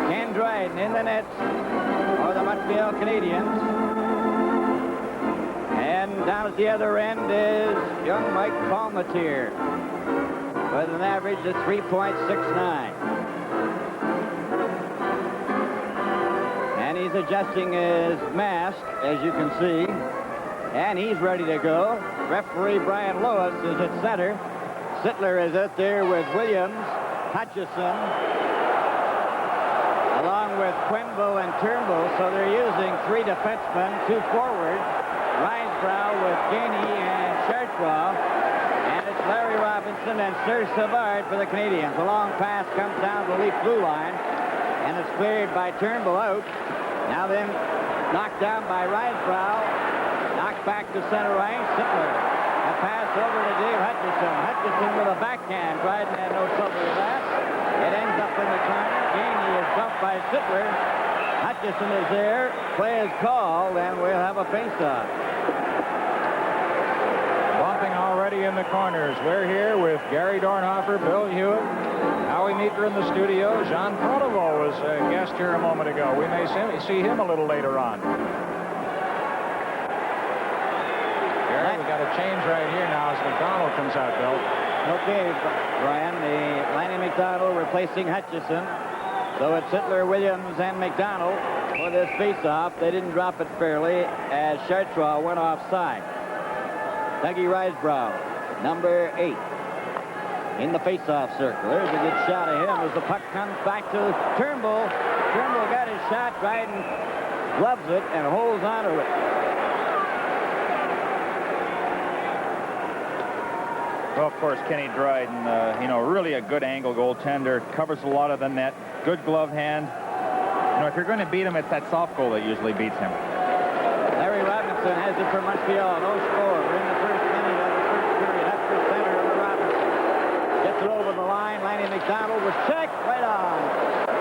Ken Dryden in the nets for the Montreal Canadiens. And down at the other end is young Mike Palmatier with an average of 3.69. And he's adjusting his mask, as you can see. And he's ready to go. Referee Brian Lewis is at center. Sittler is out there with Williams, Hutchison, along with Quimbo and Turnbull. So they're using 3 defensemen, 2 forwards. Risebrow with Gainey and Chartrois. And it's Larry Robinson and Serge Savard for the Canadiens. A long pass comes down the leaf blue line. And it's cleared by Turnbull out. Now then, knocked down by Risebrow. Knocked back to center ice. Sittler. A pass over to Dave Hutchison. Hutchison with a backhand. Dryden had no trouble with that. It ends up in the corner. Gainey is bumped by Sittler. Hutchison is there. Play is called, and we'll have a face-off. Bumping already in the corners. We're here with Gary Dornhofer, Bill Hewitt, Howie Meeker in the studio. Jean Pronovo was a guest here a moment ago. We may see him a little later on. Gary, we got a change right here now as McDonald comes out, Bill. Okay, Brian. Lanny McDonald replacing Hutchison. So it's Sittler, Williams, and McDonald for this face-off. They didn't drop it fairly as Chartrois went offside. Dougie Risebrow, number 8, in the face-off circle. There's a good shot of him as the puck comes back to Turnbull. Turnbull got his shot. Dryden gloves it and holds onto it. Well, of course, Kenny Dryden, really a good angle goaltender. Covers a lot of the net. Good glove hand. If you're going to beat him, it's that soft goal that usually beats him. Larry Robinson has it for Montreal. No score. We're in the first minute of the first period. Up the center of the Robinson. Gets it over the line. Lanny McDonald was checked right on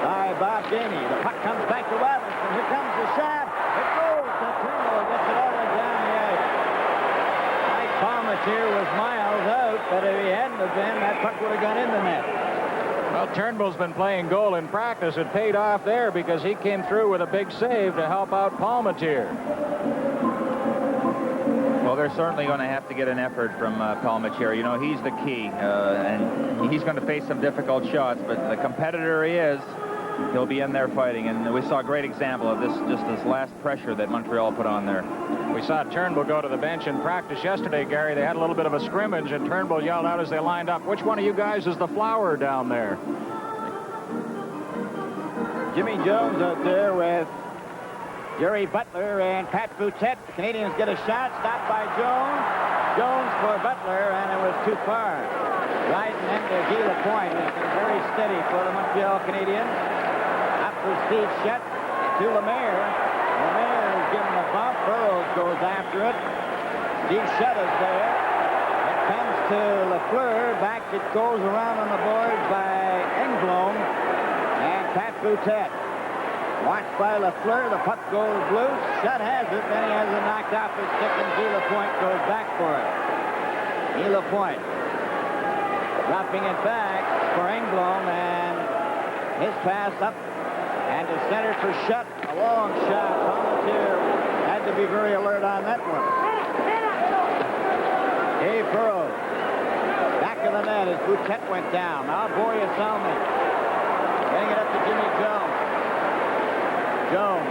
by Bob Gainey. The puck comes back to Robinson. Here comes the shot. It goes to Turnbull. Gets it all the way down the ice. Mike Palmatier was miles out, but if he hadn't have been, that puck would have gone in the net. Well, Turnbull's been playing goal in practice. It paid off there because he came through with a big save to help out Palmatier. Well, they're certainly going to have to get an effort from Palmatier. He's the key, and he's going to face some difficult shots, but the competitor he is, he'll be in there fighting, and we saw a great example of this last pressure that Montreal put on there. We saw Turnbull go to the bench in practice yesterday, Gary. They had a little bit of a scrimmage, and Turnbull yelled out as they lined up, "Which one of you guys is the flower down there?" Jimmy Jones out there with Jerry Butler and Pat Boutette. The Canadians get a shot, stopped by Jones. Jones for Butler, and it was too far. Dryden into Gila Point has been very steady for the Montreal Canadiens. Up for Steve Shutt to Lemaire. Lemaire is given a bump. Burroughs goes after it. Steve Shutt is there. It comes to Lafleur. Back it goes around on the boards by Engblom and Pat Boutette. Watched by Lafleur. The puck goes loose. Shutt has it. Then he has it knocked off his stick, and Gila Point goes back for it. Gila Point dropping it back for Engblom, and his pass up and to center for Shutt. A long shot. Palmatier had to be very alert on that one. Dave Burroughs back of the net as Boutette went down. Now Boreas Salmon getting it up to Jimmy Jones. Jones,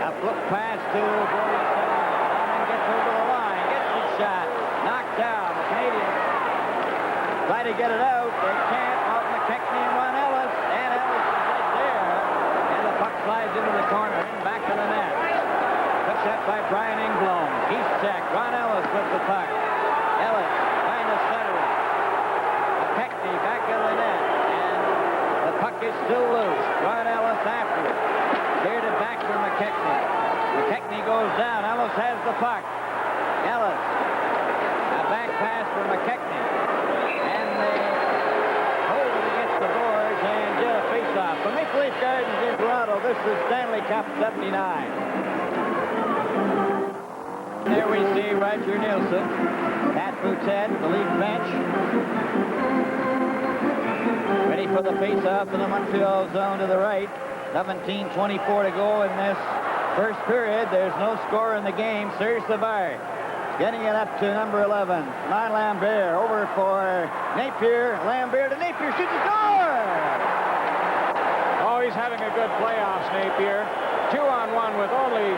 a flip pass to Boreas Salmon, gets over the line, gets the shot, knocked down. The Canadians try to get it out. They can't. Out McKechnie and Ron Ellis. And Ellis is right there. And the puck slides into the corner and back to the net. Took that by Brian Engblom. He's checked. Ron Ellis with the puck. Ellis trying to center it. McKechnie back in the net. And the puck is still loose. Ron Ellis after it. Cleared it back for McKechnie. McKechnie goes down. Ellis has the puck. Ellis. A back pass for McKechnie. From Maple Leaf Gardens in Toronto, this is Stanley Cup 79. There we see Roger Nielsen, Pat Boutette, the Leaf bench. Ready ready for the face-off in the Montreal zone to the right. 17:24 to go in this first period. There's no score in the game. Serge Savard getting it up to number 11. Ron Lambert over for Napier. Lambert to Napier. Shoots a score! Oh, he's having a good playoffs, Napier. 2-on-1 with only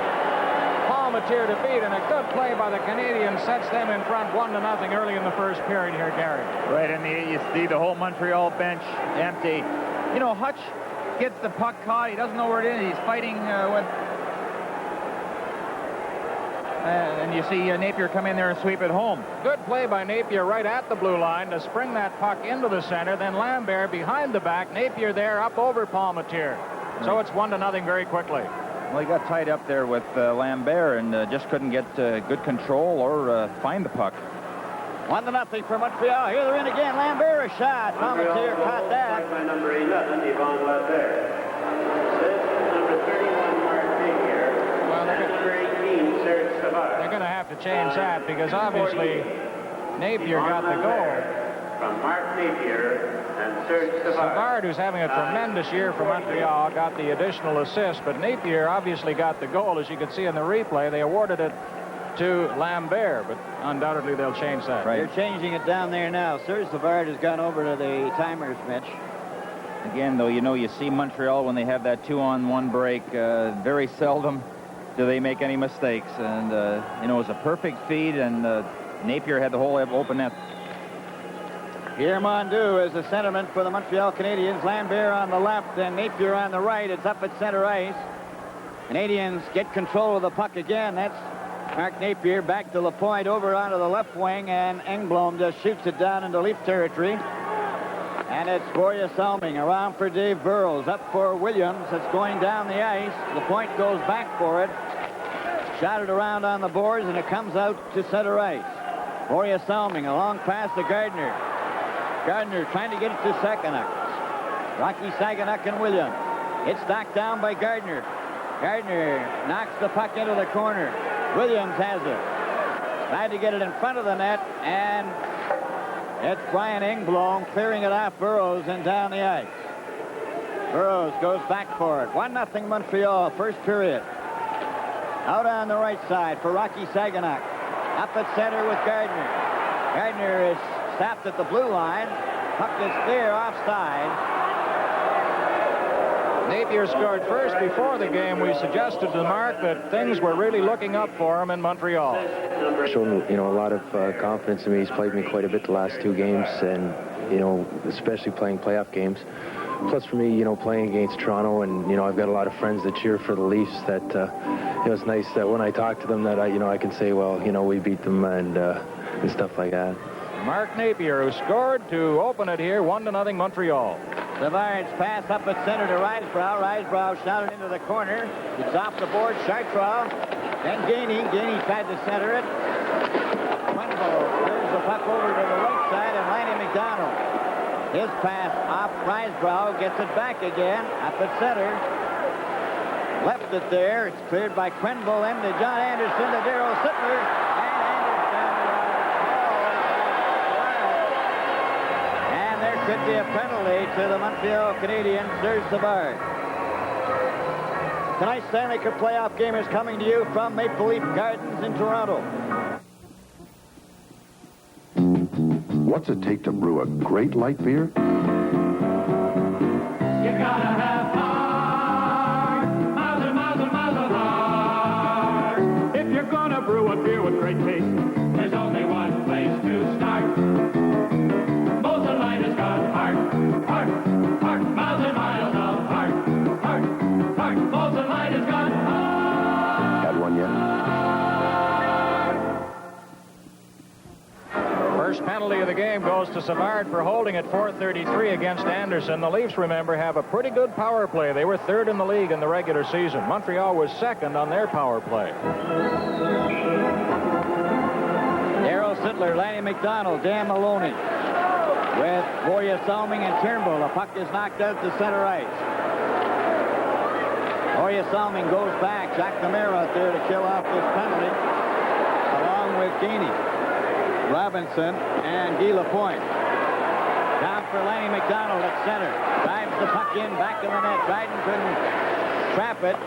Palmetier to beat, and a good play by the Canadians sets them in front 1-0 early in the first period here, Gary. Right, and you see the whole Montreal bench empty. You know, Hutch gets the puck caught. He doesn't know where it is. He's fighting with... and you see Napier come in there and sweep it home. Good play by Napier right at the blue line to spring that puck into the center. Then Lambert behind the back. Napier there up over Palmetier. So it's 1-0 very quickly. Well, he got tied up there with Lambert and just couldn't get good control or find the puck. 1-0 for Montreal. Here they're in again. Lambert, a shot. Palmetier caught that. By number 11, Yvonne Lambert. Number 31, Mark Napier. Well, Number 18, Serge Savard. they're going to have to change that because obviously Napier got the goal. From Mark Napier and Serge Savard. Savard, who's having a tremendous year for Montreal, got the additional assist, but Napier obviously got the goal. As you can see in the replay, they awarded it to Lambert, but undoubtedly they'll change that. Right. They're changing it down there now. Serge Savard has gone over to the timers bench. Again, though, you know, you see Montreal when they have that 2-on-1 break, very seldom do they make any mistakes. And, you know, it was a perfect feed, and Napier had the whole open net. Pierre Mondeau is the centerman for the Montreal Canadiens. Lambert on the left and Napier on the right. It's up at center ice. Canadians get control of the puck again. That's Mark Napier back to Lapointe over onto the left wing, and Engblom just shoots it down into Leaf territory. And it's Borja Salming around for Dave Burrows. Up for Williams. It's going down the ice. Lapointe goes back for it. Shot it around on the boards, and it comes out to center ice. Borja Salming, a long pass to Gardner. Gardner trying to get it to Saganuk. Rocky Saganuk and Williams. It's knocked down by Gardner. Gardner knocks the puck into the corner. Williams has it. Tried to get it in front of the net, and it's Brian Engblom clearing it off Burrows and down the ice. Burrows goes back for it. 1-0 Montreal, first period. Out on the right side for Rocky Saganuk. Up at center with Gardner. Gardner is stopped at the blue line. Puck is there offside. Napier scored first before the game. We suggested to Mark that things were really looking up for him in Montreal. Shown, you know, a lot of confidence in me. He's played me quite a bit the last two games, and, you know, especially playing playoff games. Plus for me, you know, playing against Toronto, and, you know, I've got a lot of friends that cheer for the Leafs that, you know, it's nice that when I talk to them that I can say, well, you know, we beat them and stuff like that. Mark Napier, who scored to open it here, 1-0 Montreal. Savard's pass up at center to Risebrough. Risebrough shot it into the corner. It's off the board. Chartrand. Then Gainey. Gainey tried to center it. Quenville turns the puck over to the right side, and Lanny McDonald. His pass off Risebrough. Gets it back again. Up at center. Left it there. It's cleared by Quenville. Into John Anderson to Darryl Sittler. Could be a penalty to the Montreal Canadiens. Serge Savard. Tonight's Stanley Cup playoff game is coming to you from Maple Leaf Gardens in Toronto. What's it take to brew a great light beer? You gotta have heart, miles and miles and miles of heart. If you're gonna brew a beer with great taste, there's only one place to start. Miles and miles of heart. Molson Light has got heart. Had one yet? First penalty of the game goes to Savard for holding at .433 against Anderson. The Leafs, remember, have a pretty good power play. They were third in the league in the regular season. Montreal was second on their power play. Darryl Sittler, Lanny McDonald, Dan Maloney. With Borja Salming and Turnbull. The puck is knocked out to center ice. Borja Salming goes back. Jacques Lemaire out there to kill off this penalty, along with Gainey, Robinson, and Guy Lapointe. Down for Lanny McDonald at center. Drives the puck in, back in the net. Dryden couldn't trap it.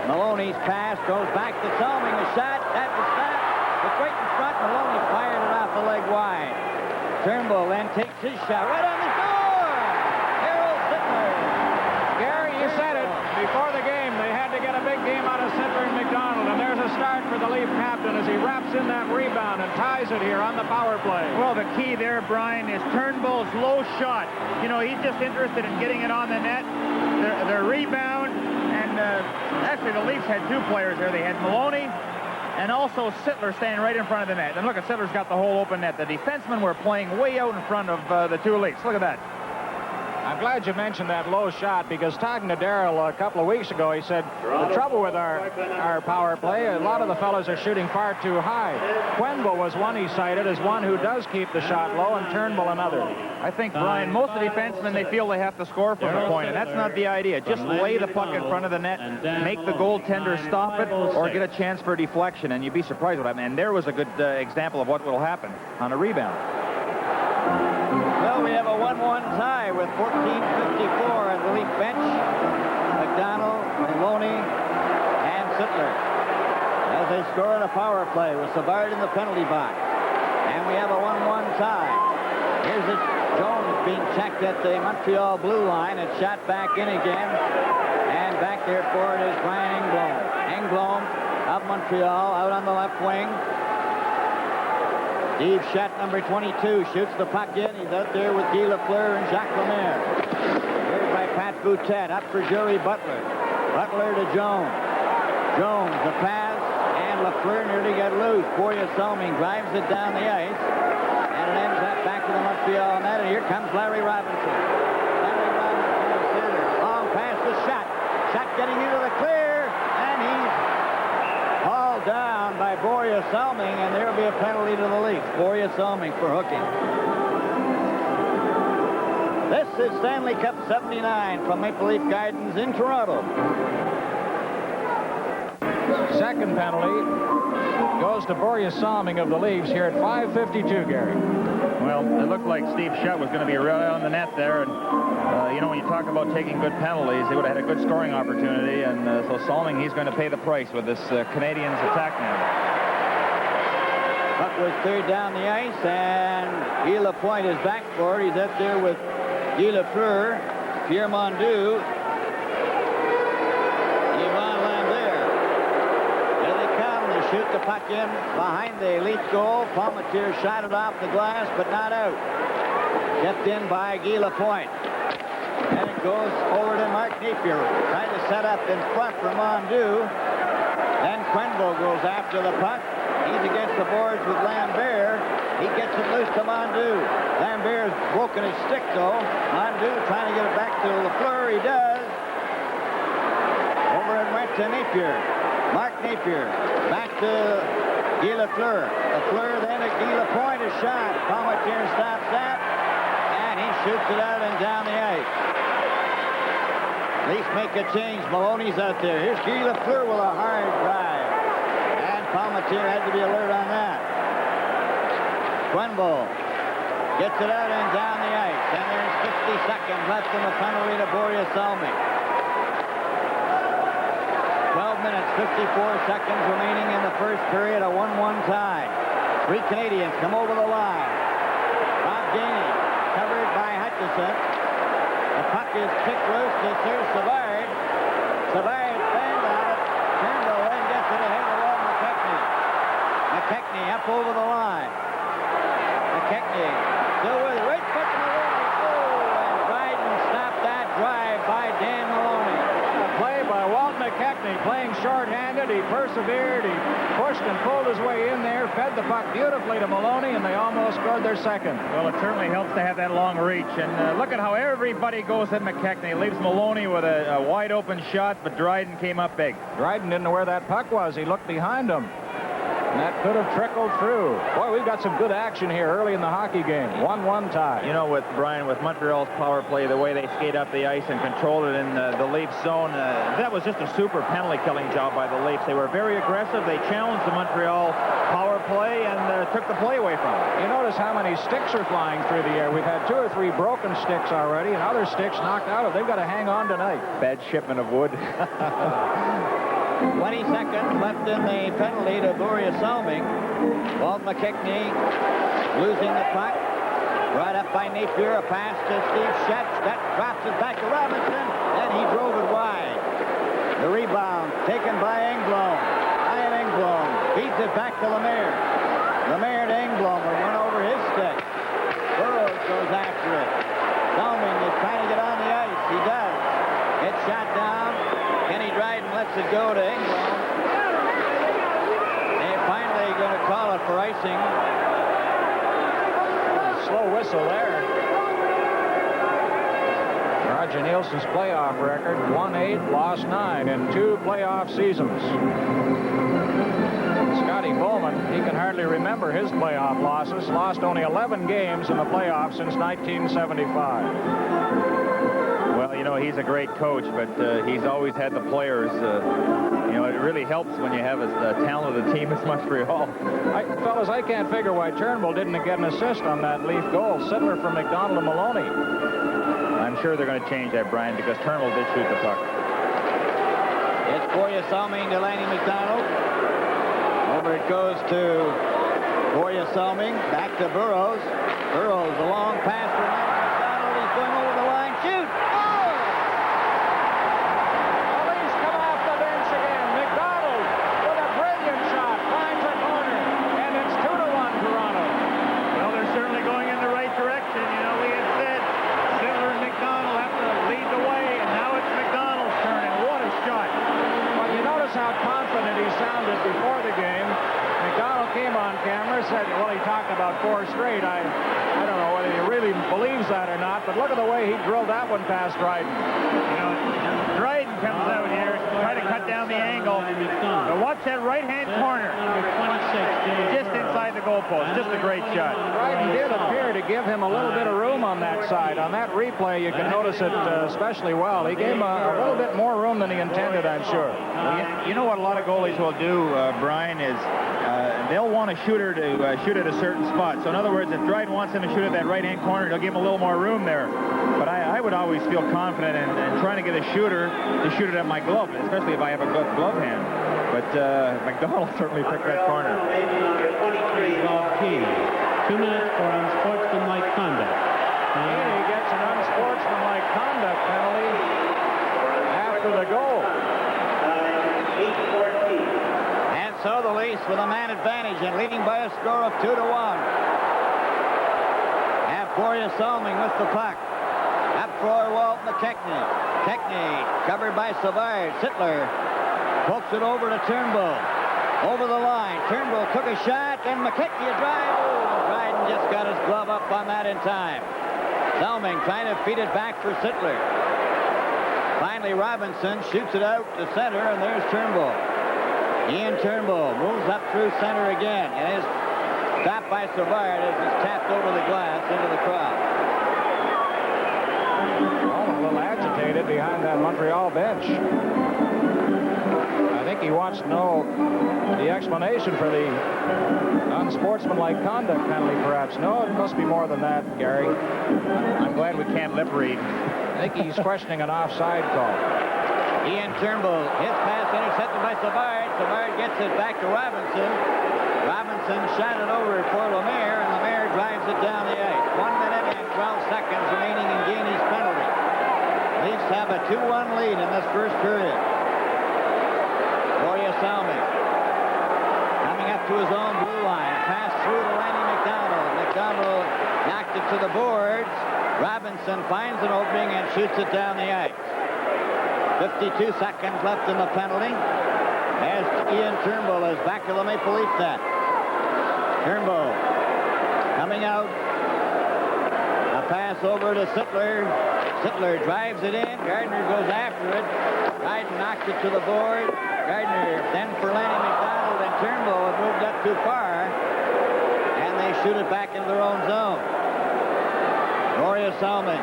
Maloney's pass goes back to Salming. The shot, that was stopped. It's right in front. Maloney fired it off the leg wide. Turnbull then takes his shot right on the door. Harold Sittler. Gary, you said it. Before the game, they had to get a big game out of Sittler and McDonald, and there's a start for the Leaf captain as he wraps in that rebound and ties it here on the power play. Well, the key there, Brian, is Turnbull's low shot. You know, he's just interested in getting it on the net. The rebound, and actually the Leafs had two players there. They had Maloney and also Sittler standing right in front of the net. And look at Sittler's got the whole open net. The defensemen were playing way out in front of the two Leafs. Look at that. I'm glad you mentioned that low shot, because talking to Darryl a couple of weeks ago, he said the trouble with our power play, a lot of the fellas are shooting far too high. Quenville was one he cited as one who does keep the shot low, and Turnbull another. I think, Brian, most of the defensemen, they feel they have to score from the point, and that's not the idea. Just lay the puck in front of the net, make the goaltender stop it, or get a chance for a deflection, and you'd be surprised what happened. And there was a good example of what will happen on a rebound. Well, we have a 1-1 tie with 14:54 at the Leaf bench. McDonald, Maloney, and Sittler as they score on a power play with Savard in the penalty box. And we have a 1-1 tie. Here's it. Jones being checked at the Montreal blue line and shot back in again. And back there for it is Brian Engblom. Engblom of Montreal out on the left wing. Steve Shutt, number 22, shoots the puck in. He's out there with Guy Lafleur and Jacques Lemaire. Here's by Pat Boutet, up for Jerry Butler. Butler to Jones. Jones, the pass, and Lafleur nearly got loose. Boya Salming drives it down the ice, and it ends up back to the Montreal net, and here comes Larry Robinson. Larry Robinson to center. Long pass to Shutt. Shutt getting into the clear, and he's hauled down by Boya Salming, and there will be a penalty to the Leafs. Boya Salming for hooking. This is Stanley Cup 79 from Maple Leaf Gardens in Toronto. Second penalty goes to Boreas Salming of the Leafs here at 5:52, Gary. Well, it looked like Steve Shutt was going to be right on the net there, and you know, when you talk about taking good penalties, they would have had a good scoring opportunity, and so Salming, he's going to pay the price with this Canadiens attack now. Puck was cleared down the ice, and Guy Lapointe is back for it. He's up there with Guy Lafleur, Pierre Mondu, Yvon Lambert. Here they come. They shoot the puck in behind the Leaf goal. Palmetier shot it off the glass, but not out. Kept in by Guy Lapointe. And it goes over to Mark Napier, trying to set up in front for Mondu. Then Quenville goes after the puck. He's against the boards with Lambert. He gets it loose to Mondu. Lambert's broken his stick, though. Mondu trying to get it back to Lafleur. He does. Over and went to Napier. Mark Napier. Back to Guy Lafleur. Lafleur then at Guy Lapointe, a shot. Palmetier stops that. And he shoots it out and down the ice. Leafs make a change. Maloney's out there. Here's Guy Lafleur with a hard drive. And Palmetier had to be alert on that. Quenville gets it out and down the ice. And there's 50 seconds left in the penalty to Boreas Salming. 12 minutes, 54 seconds remaining in the first period. A 1-1 tie. Three Canadians come over the line. Bob Gainey covered by Hutchison. The puck is kicked loose to Sir Savard. Savard fanned on it. Turnbull then gets it ahead of Walt McKechnie. McKechnie up over the line. McKechnie still with right foot to Maloney. Oh, and Dryden stopped that drive by Dan Maloney. A play by Walt McKechnie, playing short-handed. He persevered. He pushed and pulled his way in there, fed the puck beautifully to Maloney, and they almost scored their second. Well, it certainly helps to have that long reach. And look at how everybody goes at McKechnie. Leaves Maloney with a wide-open shot, but Dryden came up big. Dryden didn't know where that puck was. He looked behind him. That could have trickled through. Boy, we've got some good action here early in the hockey game. 1-1 tie. You know, with Montreal's power play, the way they skate up the ice and control it in the Leafs zone, that was just a super penalty-killing job by the Leafs. They were very aggressive. They challenged the Montreal power play and took the play away from them. You notice how many sticks are flying through the air. We've had 2 or 3 broken sticks already, and other sticks knocked out. They've got to hang on tonight. Bad shipment of wood. 20 seconds left in the penalty to Boria Salming. Walt McKechnie losing the puck. Brought up by Napier. A pass to Steve Schetz. That drops it back to Robinson, and he drove it wide. The rebound taken by Engblom. Ryan Engblom feeds it back to Lemaire. Lemaire to Engblom will run over his stick. Burroughs goes after it. Salming is trying to get on the ice. He does. Gets shot down. Kenny Dryden lets it go to Engblom. They're finally going to call it for icing. Slow whistle there. Roger Nielsen's playoff record, 1-8, lost 9 in 2 playoff seasons. Scotty Bowman, he can hardly remember his playoff losses. Lost only 11 games in the playoffs since 1975. Well, you know, he's a great coach, but he's always had the players. You know, it really helps when you have the talent of the team as Montreal. Fellas, I can't figure why Turnbull didn't get an assist on that Leaf goal. Sittler from McDonald and Maloney. I'm sure they're going to change that, Brian, because Turnbull did shoot the puck. It's Boria Salming to Lanny McDonald. Over it goes to Boria Salming. Back to Burroughs. Burroughs, a long pass for Lanny McDonald. He's going over the line. Shoot! Oh! The Leafs come off the bench again. McDonald with a brilliant shot. Finds a corner. And it's 2-1 Toronto. Well, they're certainly going in the right direction. You know, we had said Sittler and McDonald have to lead the way, and now it's McDonald's turn, and what a shot. Well, you notice how confident he sounded before the game. McDonald came on camera, said, well, he talked about 4 straight. I don't know whether he really believes that or not, but look at the way he drilled that one past Dryden. You know, Dryden comes out here, try to cut down the angle. But watch that right-hand corner. Just inside the goalpost. Just a great shot. Dryden did appear to give him a little bit of room on that side. On that replay, you can notice it especially well. He gave him a little bit more room than he intended, I'm sure. Well, you know what a lot of goalies will do, Brian, is they'll want a shooter to shoot at a certain spot. So in other words, if Dryden wants him to shoot at that right-hand corner, they'll give him a little more room there. But I would always feel confident in trying to get a shooter to shoot it at my glove, especially if I have a good glove hand. But McDonald certainly picked that corner. Key. 2 minutes for unsportsmanlike conduct. He gets an unsportsmanlike conduct penalty after the goal. And so the Leafs with a man advantage and leading by a score of 2-1. Have Boria Salming with the puck. Up for Walt McKechnie. McKechnie covered by Savard. Sittler pokes it over to Turnbull. Over the line. Turnbull took a shot, and McKechnie a drive. Oh, Dryden just got his glove up on that in time. Salming trying to feed it back for Sittler. Finally, Robinson shoots it out to center, and there's Turnbull. Ian Turnbull moves up through center again, and is stopped by Savard as he's tapped over the glass into the crowd. Oh, a little agitated behind that Montreal bench. I think he wants to know the explanation for the unsportsmanlike conduct penalty, perhaps. No, it must be more than that, Gary. I'm glad we can't lip read. I think he's questioning an offside call. Ian Turnbull, his pass intercepted by Savard. Savard gets it back to Robinson. Robinson shot it over for Lemaire, and Lemaire drives it down the ice. 1 minute and 12 seconds remaining in Gainey's penalty. Leafs have a 2-1 lead in this first period. Boria Salming coming up to his own blue line. A pass through to Lanny McDonald. McDonald knocked it to the boards. Robinson finds an opening and shoots it down the ice. 52 seconds left in the penalty as Ian Turnbull is back to the Maple Leaf net. Turnbull coming out. A pass over to Sittler. Sittler drives it in. Gardner goes after it. Dryden knocks it to the board. Gardner, then for Lanny McDonald, and Turnbull have moved up too far. And they shoot it back into their own zone. Gloria Salming.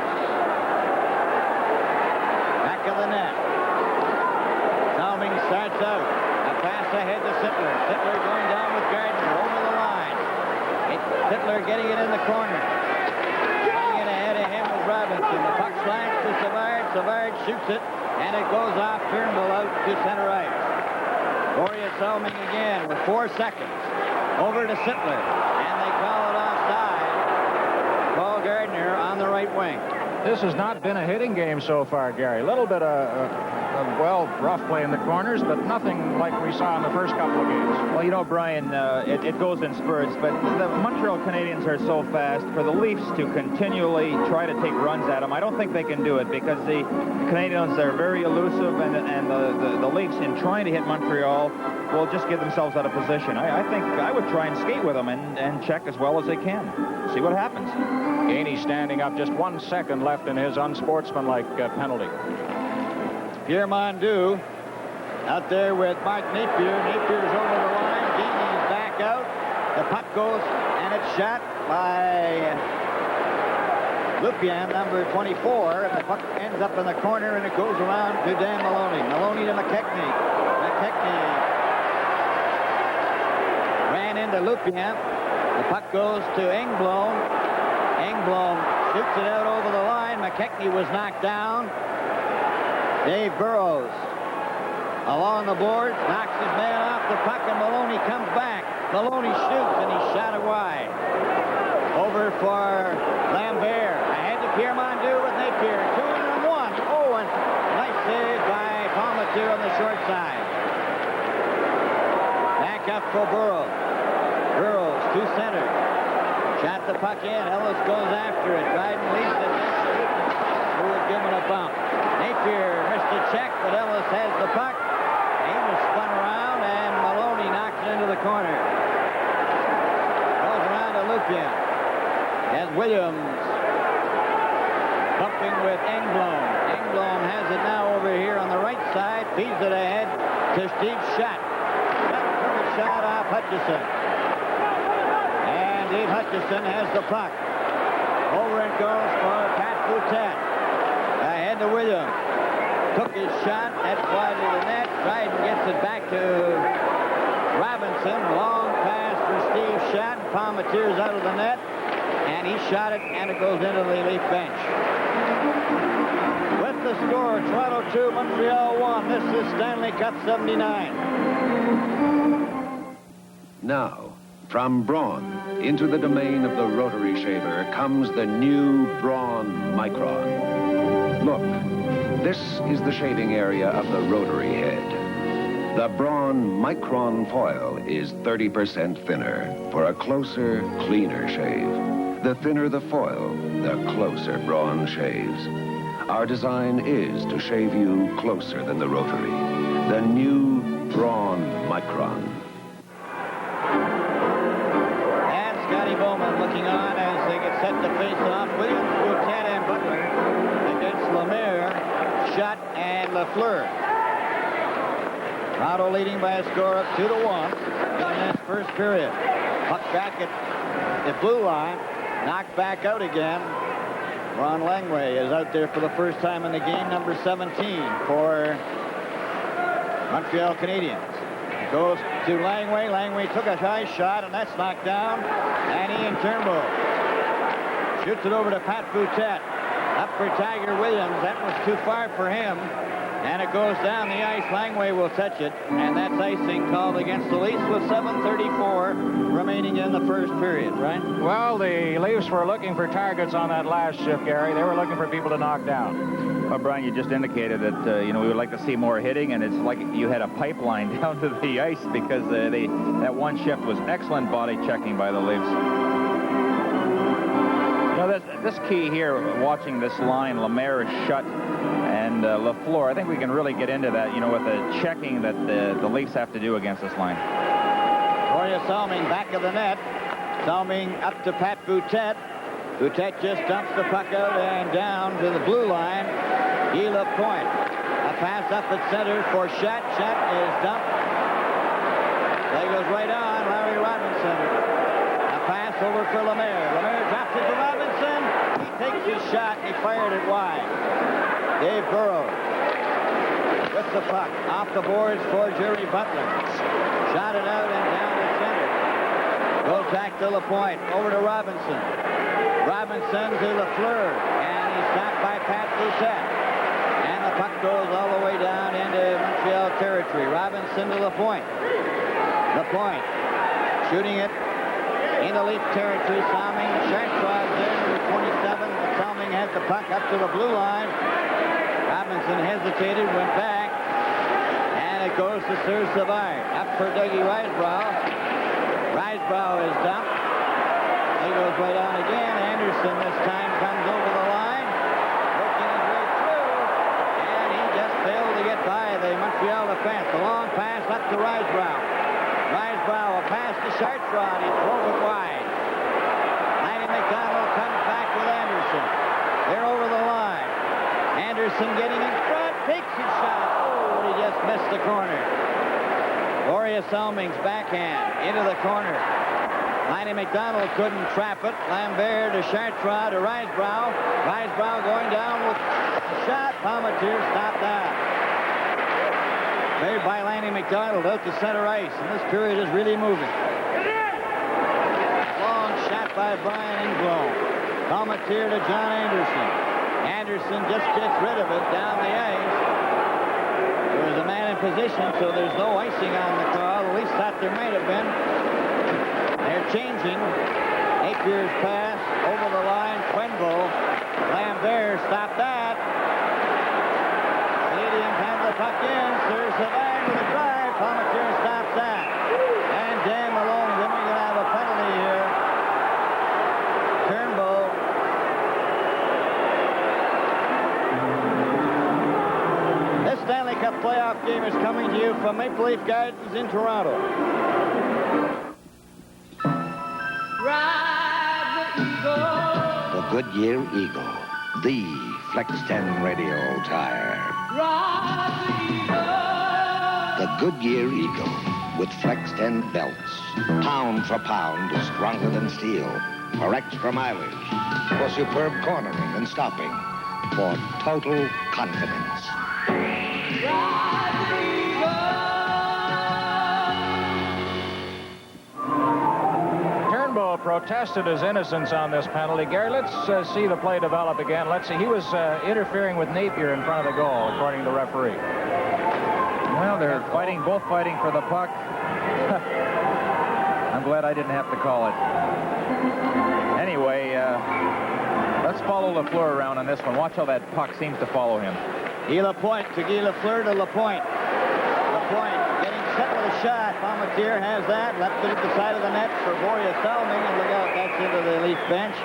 Back of the net. Salming starts out. A pass ahead to Sittler. Sittler going down with Gardner over the line. Sittler getting it in the corner. Getting it ahead of him with Robinson. The puck slants to Savard. Savard shoots it, and it goes off Turnbull out to center ice. Gloria Salming again with 4 seconds. Over to Sittler, and they call it offside. Paul Gardner on the right wing. This has not been a hitting game so far, Gary. A little bit of rough play in the corners, but nothing like we saw in the first couple of games. Well, you know, Brian, it goes in spurts, but the Montreal Canadiens are so fast. For the Leafs to continually try to take runs at them, I don't think they can do it because the Canadiens are very elusive, and the Leafs, in trying to hit Montreal, will just get themselves out of position. I think I would try and skate with them and check as well as they can. See what happens. Gainey standing up, just 1 second left in his unsportsmanlike penalty. Pierre Mondu out there with Mark Napier. Napier's over the line. Gainey's back out. The puck goes, and it's shot by Lupien, number 24. And the puck ends up in the corner, and it goes around to Dan Maloney. Maloney to McKechnie. McKechnie ran into Lupien. The puck goes to Engblom. Engblom shoots it out over the line. McKechnie was knocked down. Dave Burrows along the boards, knocks his man off the puck, and Maloney comes back. Maloney shoots, and he's shot it wide. Over for Lambert. Ahead to Pierre Mondu with Napier. 2-1. Oh, and nice save by Palmatier on the short side. Back up for Burrows. Burrows to center. Shot the puck in. Ellis goes after it. Dryden leads it. Who would give him a bump? Napier missed a check, but Ellis has the puck. He was spun around, and Maloney knocks it into the corner. Goes around to Lupien. And Williams bumping with Engblom. Engblom has it now over here on the right side. Feeds it ahead to Steve Schatt. Perfect shot off Hutchison. And Dave Hutchison has the puck. Over it goes for Pat Boutet. Ahead to Williams. Took his shot. That's wide to the net. Dryden gets it back to Robinson. Long pass for Steve Schatt. Palmatier's out of the net. And he shot it, and it goes into the Leaf bench. With the score, Toronto 2, Montreal 1. This is Stanley Cup 79. Now, from Braun into the domain of the rotary shaver comes the new Braun Micron. Look, this is the shaving area of the rotary head. The Braun Micron foil is 30% thinner for a closer, cleaner shave. The thinner the foil, the closer Braun shaves. Our design is to shave you closer than the rotary. The new Braun Micron. And Scotty Bowman looking on as they get set to face off. Williams, Boutet, and Butler against Lemaire, Schatt, and Lafleur. Toronto leading by a score of 2-1 in this first period. Puck back at the blue line. Knocked back out again. Ron Langway is out there for the first time in the game, number 17 for Montreal Canadiens. Goes to Langway. Langway took a high shot, and that's knocked down. And Ian Turnbull shoots it over to Pat Boutet. Up for Tiger Williams. That was too far for him. And it goes down the ice. Langway will touch it. And that's icing called against the Leafs with 7:34 remaining in the first period, right? Well, the Leafs were looking for targets on that last shift, Gary. They were looking for people to knock down. Well, Brian, you just indicated that, we would like to see more hitting, and it's like you had a pipeline down to the ice because that one shift was excellent body checking by the Leafs. This key here, watching this line, Lemaire, Schatt, and Lafleur, I think we can really get into that, with the checking that the Leafs have to do against this line. Gloria Salming back of the net. Salming up to Pat Boutet. Boutet just dumps the puck out and down to the blue line. Guy Lapointe. A pass up at center for Shat. Shat is dumped. Play goes right on. Larry Robinson. A pass over for Lemaire. Lemaire drops it to Robinson. He takes his shot and he fired it wide. Dave Burrows with the puck. Off the boards for Jerry Butler. Shot it out and down the center. Goes back to LaPointe. Over to Robinson. Robinson to Lafleur. And he's stopped by Pat Doucette. And the puck goes all the way down into Montreal territory. Robinson to LaPointe. LaPointe shooting it in elite territory. Salming. Chartrand there, number 27. Salming has the puck up to the blue line. Robinson hesitated, went back. And it goes to Sir Savard. Up for Dougie Risebrough. Risebrough is dumped. He goes right on again. Anderson this time comes over the line. Working his way through. And he just failed to get by the Montreal defense. A long pass up to Risebrough. Risebrough, a pass to Chartrand. He drove it wide. Lanny McDonald comes back with Anderson. They're over the line. Anderson getting in front. Takes his shot. Oh, he just missed the corner. Boreas Salming's backhand into the corner. Lanny McDonald couldn't trap it. Lambert to Chartrand to Risebrough. Risebrough going down with a shot. Palmatier stopped that. Made by Lanny McDonald out to center ice. And this period is really moving. Long shot by Brian Engblom. Palmatier to John Anderson. Anderson just gets rid of it down the ice. There was a man in position, so there's no icing on the call. At least that there might have been. They're changing. Napier's pass over the line. Quenville. Lambert stopped that. Canadians have the puck in. Sir Savard with a drive. Palmatier stops that. And Dan Malone, then we're going to have a penalty here. Turnbull. This Stanley Cup playoff game is coming to you from Maple Leaf Gardens in Toronto. The Goodyear Eagle, the Flex 10 radio tire. The Goodyear Eagle with Flex 10 belts. Pound for pound is stronger than steel. For extra mileage. For superb cornering and stopping. For total confidence. Turnbull protested his innocence on this penalty. Gary, let's see the play develop again. Let's see. He was interfering with Napier in front of the goal, according to the referee. Well, they're both fighting for the puck. I'm glad I didn't have to call it. Anyway, let's follow Lafleur around on this one. Watch how that puck seems to follow him. Guy Lapointe to Guy Lafleur to Lapointe. Lapointe getting set with a shot. Palmatier has that. Left it at the side of the net for Boreas Salming. And look out, that's into the Leaf bench.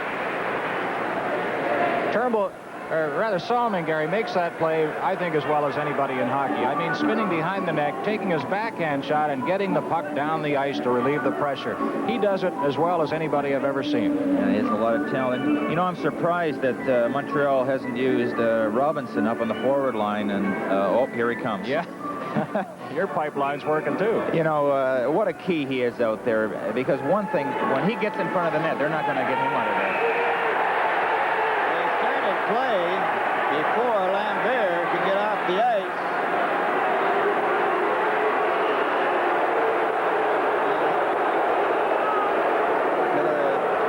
Turnbull, or rather Salming, Gary, makes that play, I think, as well as anybody in hockey. I mean, spinning behind the net, taking his backhand shot, and getting the puck down the ice to relieve the pressure. He does it as well as anybody I've ever seen. Yeah, he has a lot of talent. You know, I'm surprised that Montreal hasn't used Robinson up on the forward line, and oh, here he comes. Yeah. Your pipeline's working, too. You know, what a key he is out there, because one thing, when he gets in front of the net, they're not going to get him out of there. Play before Lambert could get off the ice.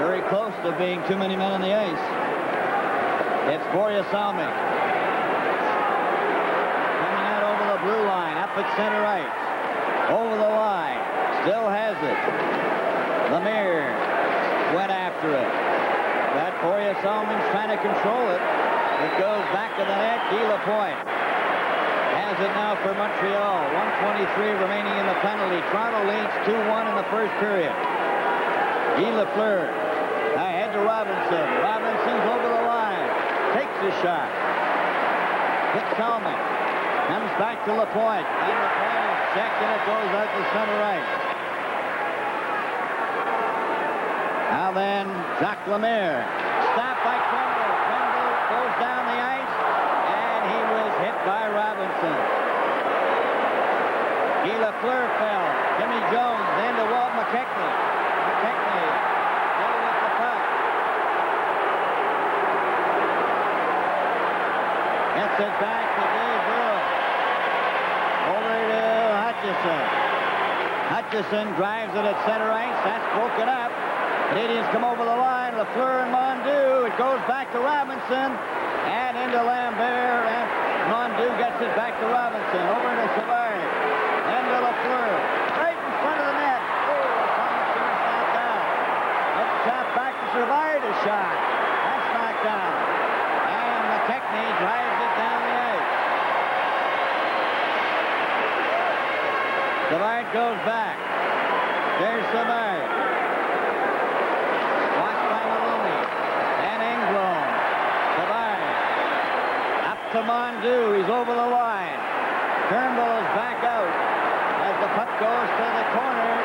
Very close to being too many men on the ice. It's Boreas Salming. Coming out over the blue line, up at center ice. Over the line. Still has it. Lemaire went after it. That Boreas Salming's trying to control it. It goes back to the net. Guy Lapointe has it now for Montreal. 1:23 remaining in the penalty. Toronto leads 2-1 in the first period. Guy Lafleur ahead to Robinson. Robinson's over the line. Takes his shot. Hits Salming. Comes back to Lapointe. And Lapointe is checked and it goes out to center ice. Now then, Jacques Lemaire. Stopped by Quenville. Quenville goes down the ice, and he was hit by Robinson. Guy Lafleur fell. Jimmy Jones then to Walt McKechnie. McKechnie still with the puck. Gets it back to Dave Brewer. Over to Hutchison. Hutchison drives it at center ice. That's broken up. Canadians come over the line. Lafleur and Mondeau. It goes back to Robinson and into Lambert. And Mondeau gets it back to Robinson. Over to Savard. Then to Lafleur. Right in front of the net. Oh, Thomas knocked out. It's chopped back to Savard. A shot. That's knocked out. And McKechnie drives it down the ice. Savard goes back. There's Savard. Watched by Maloney. And Engblom. Savard. Up to Mondeau. He's over the line. Turnbull is back out. As the puck goes to the corner.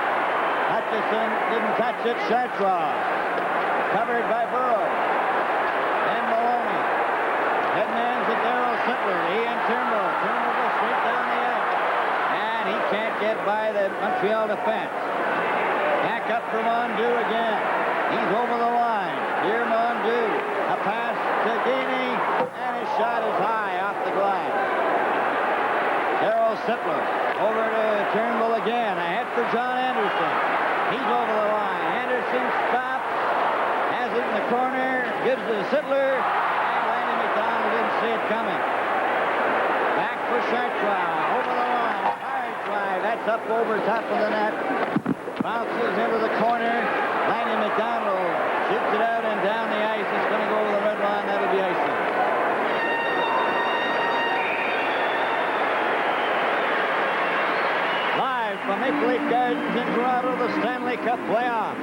Hutchison didn't touch it. Chartrand. Covered by Burrow. And Maloney. Headman's at Darryl Sittler. Ian Turnbull. Turnbull goes straight down the ice. And he can't get by the Montreal defense. Back up for Mondeau again. He's over the line. Here Mondeau. A pass to Gainey. And his shot is high off the glass. Darryl Sittler over to Turnbull again. Ahead for John Anderson. He's over the line. Anderson stops. Has it in the corner. Gives it to Sittler. And Lanny McDonald didn't see it coming. Back for Chartrand. Over the line. Hard drive. That's up over top of the net. Bounces into the corner. Lanny McDonald shoots it out and down the ice. It's going to go over the red line. That'll be icing. Live from Maple Leaf Gardens in Toronto, the Stanley Cup playoffs.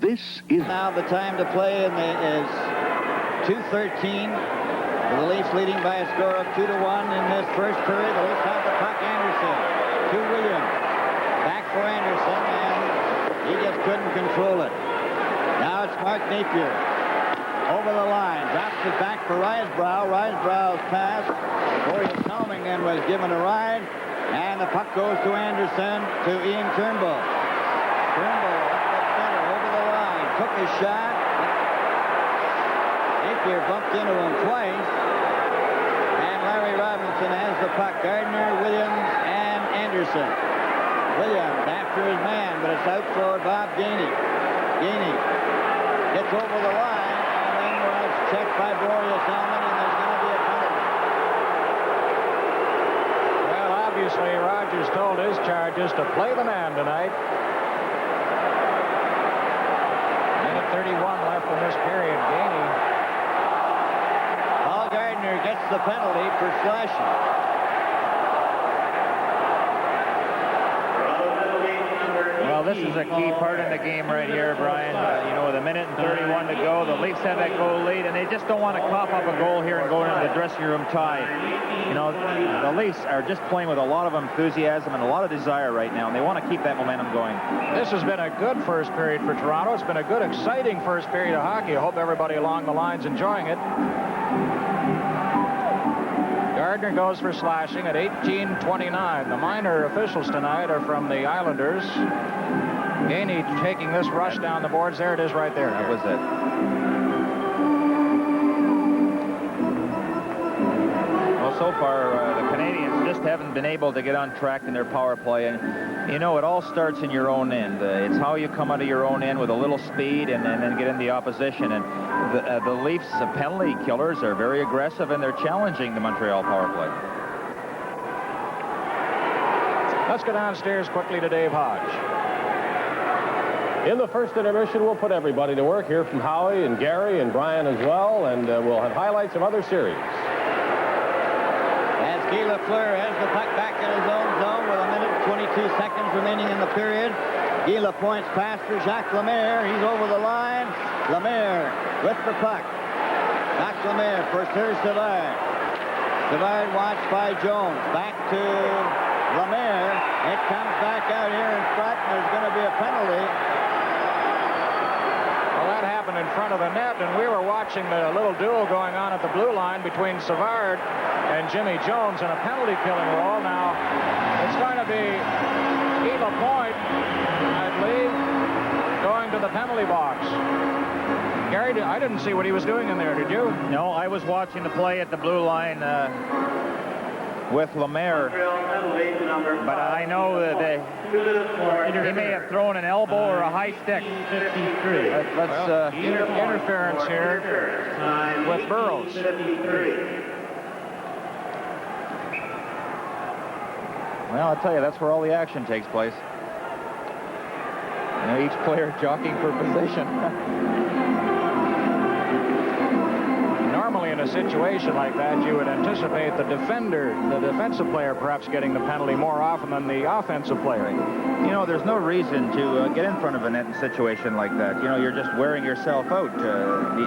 This is Now the time to play is 2:13. The Leafs leading by a score of 2-1 in this first period. The Leafs have the puck. Anderson to Williams. Back for Anderson, and he just couldn't control it. Now it's Mark Napier. Over the line. Drops it back for Risebrough. Risebrough's pass. Corey Salming then was given a ride. And the puck goes to Anderson, to Ian Turnbull. Turnbull up the center, over the line. Took his shot. Napier bumped into him twice. And Larry Robinson has the puck. Gardner, Williams, and Anderson. Williams after his man, but it's out for Bob Gainey. Gainey gets over the line, and then was checked by Boreas Salmon, and there's going to be a penalty. Well, obviously, Rogers told his charges to play the man tonight. Minute 31 left in this period. Gainey. Paul Gardner gets the penalty for slashing. Well, this is a key part in the game right here, Brian. You know, with a minute and 31 to go, the Leafs have that goal lead, and they just don't want to cough up a goal here and go into the dressing room tied. You know, the Leafs are just playing with a lot of enthusiasm and a lot of desire right now, and they want to keep that momentum going. This has been a good first period for Toronto. It's been a good, exciting first period of hockey. I hope everybody along the line's enjoying it. Gardner goes for slashing at 18:29. The minor officials tonight are from the Islanders. Gainey taking this rush down the boards. There it is right there. That was it. Well, so far, the Canadians just haven't been able to get on track in their power play. And, you know, it all starts in your own end. It's how you come out of your own end with a little speed and then get in the opposition. And the Leafs penalty killers are very aggressive, and they're challenging the Montreal power play. Let's go downstairs quickly to Dave Hodge. In the first intermission, we'll put everybody to work here from Howie and Gary and Brian as well, and we'll have highlights of other series. As Guy Lafleur has the puck back in his own zone with a minute and 22 seconds remaining in the period. Guy Lapointe's pass for Jacques Lemaire. He's over the line. Lemaire with the puck. Jacques Lemaire for Serge Savard. Savard watched by Jones. Back to Lemaire. It comes back out here in front, and there's going to be a penalty. Well, that that happened in front of the net, and we were watching the little duel going on at the blue line between Savard and Jimmy Jones in a penalty killing role. Now, it's going to be Eva Point, I believe, going to the penalty box. Gary, I didn't see what he was doing in there, did you? No, I was watching the play at the blue line with Lemaire, but I know that he may have thrown an elbow or a high stick. Interference here with Burroughs. Well, I'll tell you, that's where all the action takes place. You know, each player jockeying for position. Normally in a situation like that, you would anticipate the defensive player perhaps getting the penalty more often than the offensive player. You know, there's no reason to get in front of a net in a situation like that. You know, you're just wearing yourself out.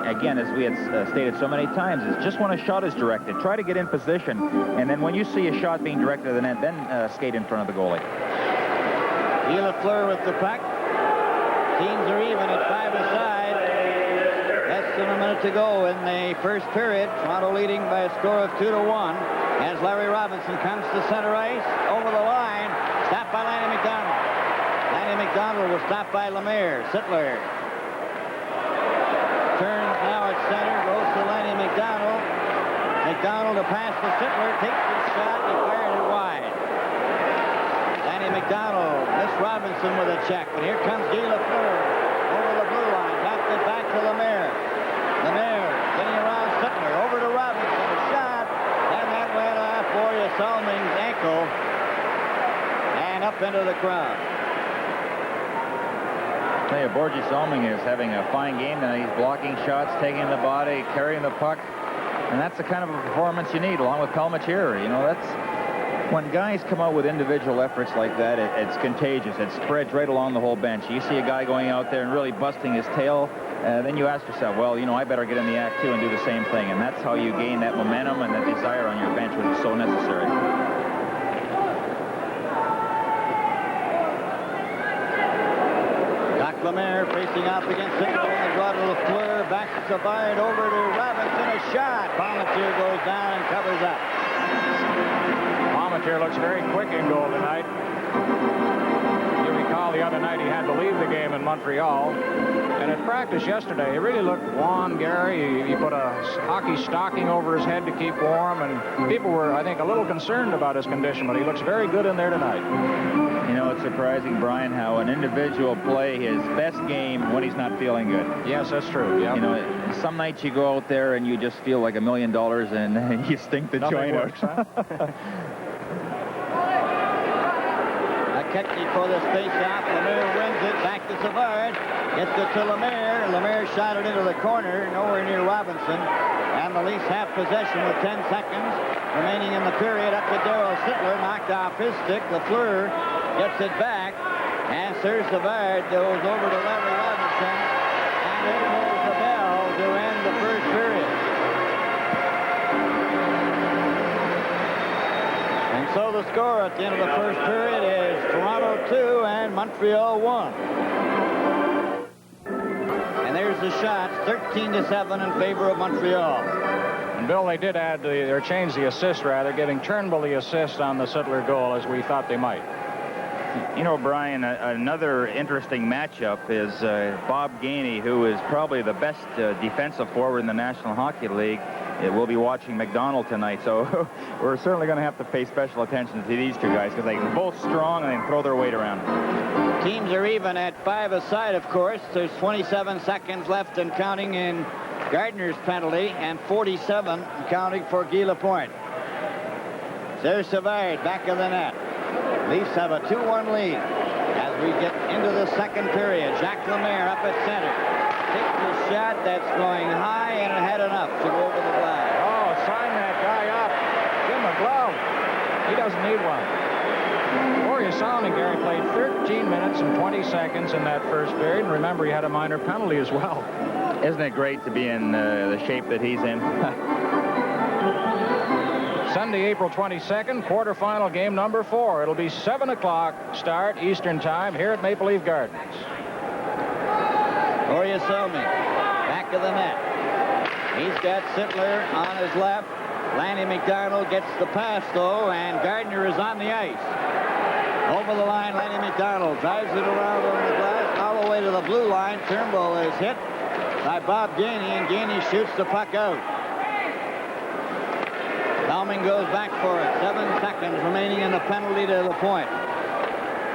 Again, as we had stated so many times, it's just when a shot is directed, try to get in position, and then when you see a shot being directed at the net, then skate in front of the goalie. Gila Fleur with the puck. Teams are even at 5-a-side. Less than a minute to go in the first period. Toronto leading by a score of 2-1. As Larry Robinson comes to center ice, over the line, stopped by Lanny McDonald. Lanny McDonald was stopped by Lemaire. Sittler turns now at center, goes to Lanny McDonald. McDonald to pass to Sittler, takes his shot, he fired it wide. Lanny McDonald missed Robinson with a check, but here comes Guy Lafleur over the blue line, dropped it back to Lemaire. Lemaire getting around Sittler, over to Robinson, a shot, and that went off Boria Salming's ankle and up into the crowd. I tell you, Borgie Salming is having a fine game tonight. He's blocking shots, taking the body, carrying the puck, and that's the kind of a performance you need, along with Palmateer. You know, that's when guys come out with individual efforts like that, it's contagious. It spreads right along the whole bench. You see a guy going out there and really busting his tail, then you ask yourself, well, you know, I better get in the act too and do the same thing. And that's how you gain that momentum and that desire on your bench, which is so necessary. Doc Lemaire facing off against Sittler and brought to Lafleur, back to Savard, over to Robinson, a shot. Palmateer goes down and covers up. Palmateer looks very quick in goal tonight. You recall the other night he had to leave the game in Montreal. And at practice yesterday, he really looked wan, Gary. He put a hockey stocking over his head to keep warm, and people were, I think, a little concerned about his condition, but he looks very good in there tonight. You know, it's surprising, Brian, how an individual play his best game when he's not feeling good. Yes, that's true. Yep. You know, some nights you go out there and you just feel like $1 million and you stink the joint out. Huh? Kecky for this face-off. Lemaire wins it. Back to Savard. Gets it to Lemaire. Lemaire shot it into the corner, nowhere near Robinson. And the Leafs have possession with 10 seconds remaining in the period. Up to Darryl Sittler. Knocked off his stick. Lafleur gets it back. And Serge Savard goes over to Larry Robinson. And it pulls the bell to end the first period. And so the score at the end of the first period is Toronto 2 and Montreal 1. And there's the shots, 13-7 in favor of Montreal. And Bill, they did add or change the assist rather, giving Turnbull the assist on the Sittler goal as we thought they might. You know, Brian, another interesting matchup is Bob Gainey, who is probably the best defensive forward in the National Hockey League. We'll be watching McDonald tonight, so we're certainly going to have to pay special attention to these two guys because they're both strong and they can throw their weight around. Teams are even at 5-a-side, of course. There's 27 seconds left and counting in Gardner's penalty and 47 and counting for Guy Lapointe. There's Savard back of the net. Leafs have a 2-1 lead as we get into the second period. Jacques Lemaire up at center. Takes the shot that's going high and it had enough to go over the flag. Oh, sign that guy up. Give him a glove. He doesn't need one. Boria Salming, Gary, played 13 minutes and 20 seconds in that first period. And remember, he had a minor penalty as well. Isn't it great to be in the shape that he's in? Sunday, April 22nd, quarterfinal game number 4. It'll be 7 o'clock start Eastern time here at Maple Leaf Gardens. Boreas Selmy, back of the net. He's got Sittler on his left. Lanny McDonald gets the pass, though, and Gardner is on the ice. Over the line, Lanny McDonald drives it around on the glass, all the way to the blue line. Turnbull is hit by Bob Gainey, and Gainey shoots the puck out. Selming goes back for it. 7 seconds remaining in the penalty to the point.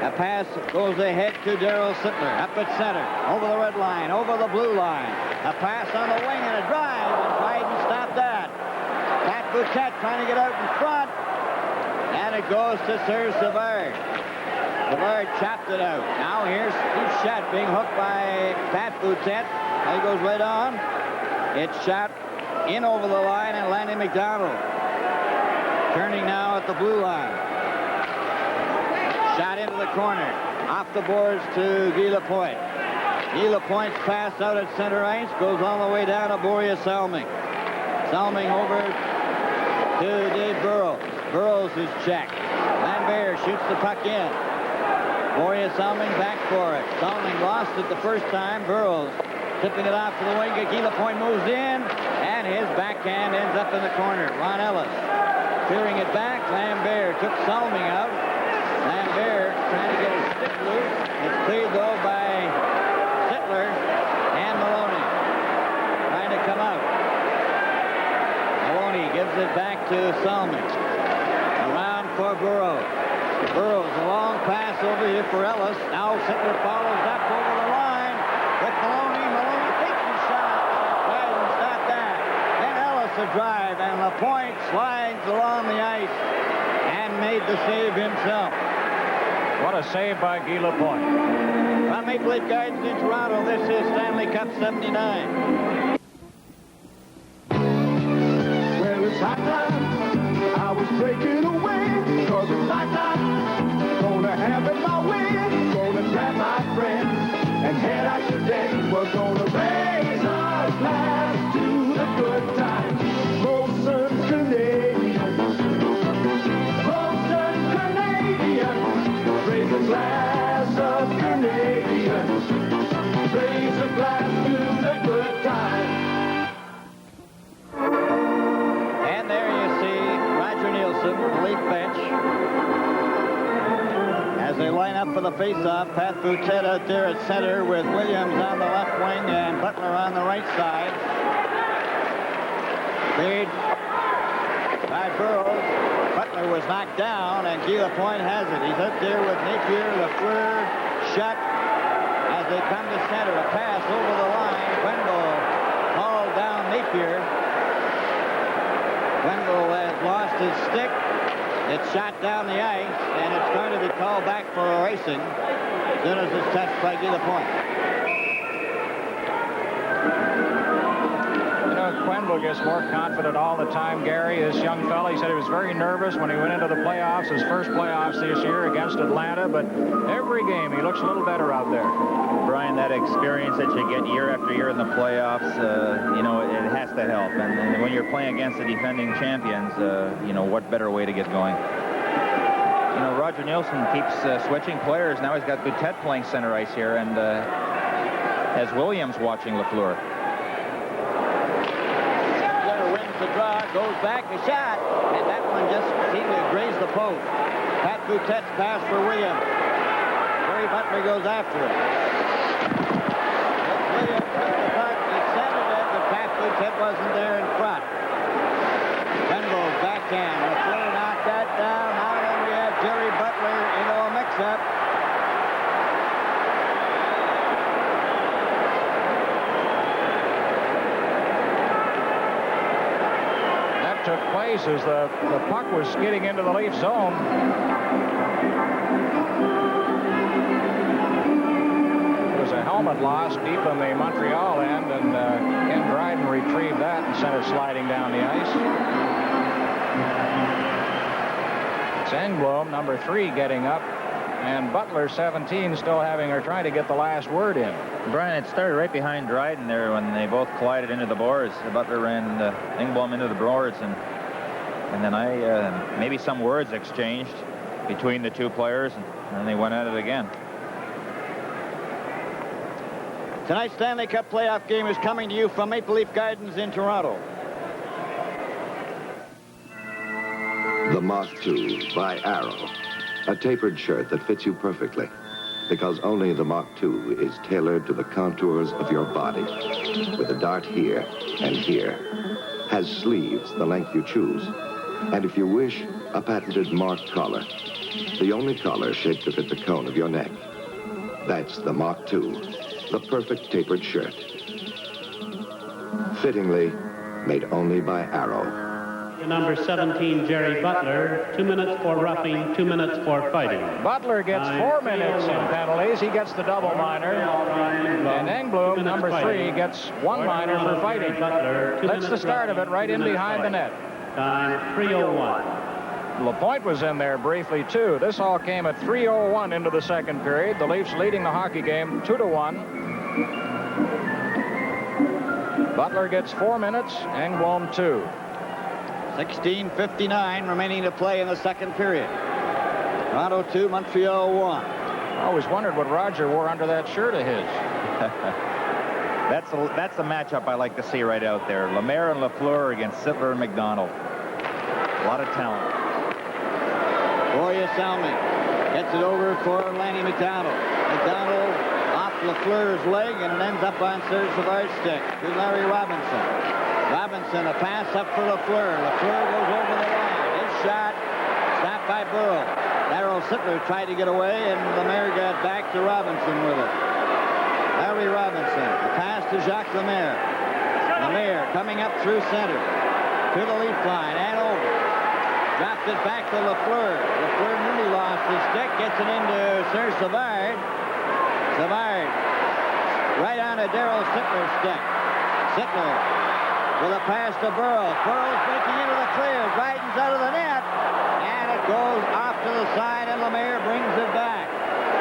A pass goes ahead to Darryl Sittler, up at center, over the red line, over the blue line. A pass on the wing and a drive, and Dryden stopped that. Pat Boutet trying to get out in front, and it goes to Serge Savard. Savard chopped it out. Now here's Steve Shot being hooked by Pat Boutet. He goes right on. It's shot in over the line, and Lanny McDonald turning now at the blue line. Shot into the corner. Off the boards to Guy Lapointe. Guy Lapointe's pass out at center ice goes all the way down to Boreas Selming. Selming over to Dave Burrows. Burrows is checked. Lambert shoots the puck in. Boreas Selming back for it. Selming lost it the first time. Burrows tipping it off to the wing. Guy Lapointe moves in, and his backhand ends up in the corner. Ron Ellis clearing it back. Lambert took Selming out. Lambert trying to get his stick loose. It's cleared, though, by Sittler and Maloney trying to come out. Maloney gives it back to Selming. Around for Burrows. Burrows, a long pass over here for Ellis. Now Sittler follows up over the line with Maloney. Maloney takes the shot. Dryden stopped that. Then Ellis a drive, and Lapointe slides along the ice and made the save himself. What a save by Guy Lapointe. From Maple Leaf Gardens in Toronto, this is Stanley Cup 79. Well, it's high time I was breaking away, 'cause it's high time, gonna have it my way, gonna grab my friends and head out today. We're gonna raise our glass to the good times. Molson Canadians, Molson Canadians, raise a glass of Canadians, raise a glass to the good times. And there you see Roger Nielsen, the Leaf bench. As they line up for the face-off, Pat Boutet out there at center with Williams on the left wing and Butler on the right side. Cleared by Burrows. Butler was knocked down, and Guy Lapointe has it. He's out there with Napier, Lafleur, Shutt. As they come to center, a pass over the line. Quenville hauled down Napier. Quenville has lost his stick. It's shot down the ice, and it's going to be called back for racing as soon as it's touched by Guy Lapointe. You know, Quenville gets more confident all the time, Gary. This young fella, he said he was very nervous when he went into the playoffs, his first playoffs this year against Atlanta, but every game he looks a little better out there. Brian, that experience that you get year after year in the playoffs, you know, it has to help. And when you're playing against the defending champions, you know, what better way to get going? You know, Roger Nielsen keeps switching players. Now he's got Boutet playing center ice here, and has Williams watching Lafleur. Lafleur wins the draw, goes back, a shot, and that one just seemed to graze the post. Pat Boutet's pass for Williams. Jerry Butler goes after it. Williams took the puck, he centered it, but Pat Boutet wasn't there in front. Quenville's backhand. Lafleur knocked that down. Now then we have Jerry Butler into a mix-up. That took place as the puck was skidding into the Leaf zone. There was a helmet loss deep on the Montreal end, and Ken Dryden retrieved that and sent it sliding down the ice. It's Engblom, number 3, getting up, and Butler, 17, still having or trying to get the last word in. Brian, it started right behind Dryden there when they both collided into the boards. Butler ran Engblom into the boards, and then maybe some words exchanged between the two players, and then they went at it again. Tonight's Stanley Cup playoff game is coming to you from Maple Leaf Gardens in Toronto. The Mach 2 by Arrow. A tapered shirt that fits you perfectly, because only the Mach 2 is tailored to the contours of your body, with a dart here and here. Has sleeves the length you choose. And if you wish, a patented marked collar. The only collar shaped to fit the cone of your neck. That's the Mach 2, the perfect tapered shirt. Fittingly, made only by Arrow. Number 17, Jerry Butler, 2 minutes for roughing, 2 minutes for fighting. Butler gets 4 minutes in penalties. He gets the double minor. And Engblom, number 3, gets 1 minor for fighting. That's the start of it, right in behind the net. Time 3:01. LaPointe was in there briefly, too. This all came at 3:01 into the second period. The Leafs leading the hockey game 2-1. Butler gets 4 minutes, Engblom 2. 16:59 remaining to play in the second period. Toronto 2, Montreal 1. I always wondered what Roger wore under that shirt of his. That's the matchup I like to see right out there. Lemaire and Lafleur against Sittler and McDonald. A lot of talent. Boria Salmi gets it over for Lanny McDonald. McDonald off Lafleur's leg and it ends up on Serge Savard's stick to Larry Robinson. Robinson, a pass up for Lafleur. Lafleur goes over the line. His shot stopped by Burrow. Darryl Sittler tried to get away, and Lemaire got back to Robinson with it. Larry Robinson, a pass to Jacques Lemaire. Lemaire coming up through center to the Leaf line and over. Dropped it back to Lafleur. Lafleur nearly lost his stick. Gets it into Serge Savard. Savard right on to Darryl Sittler's stick. Sittler with a pass to Burrow. Burrow's breaking into the clear. Widens out of the net. And it goes off to the side, and Lemaire brings it back.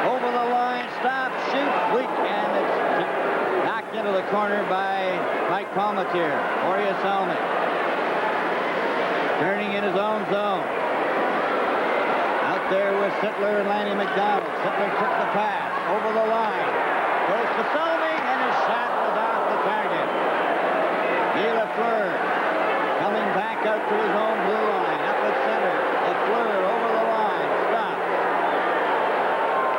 Over the line, stop, shoot, weak, and it's knocked into the corner by Mike Palmatier. Boria Salmi turning in his own zone. Out there with Sittler and Lanny McDonald. Sittler took the pass over the line. Goes to Salmi, and his shot was off the target. Guy Lafleur coming back out to his own blue line. Up at center. Lafleur over the line. Stop.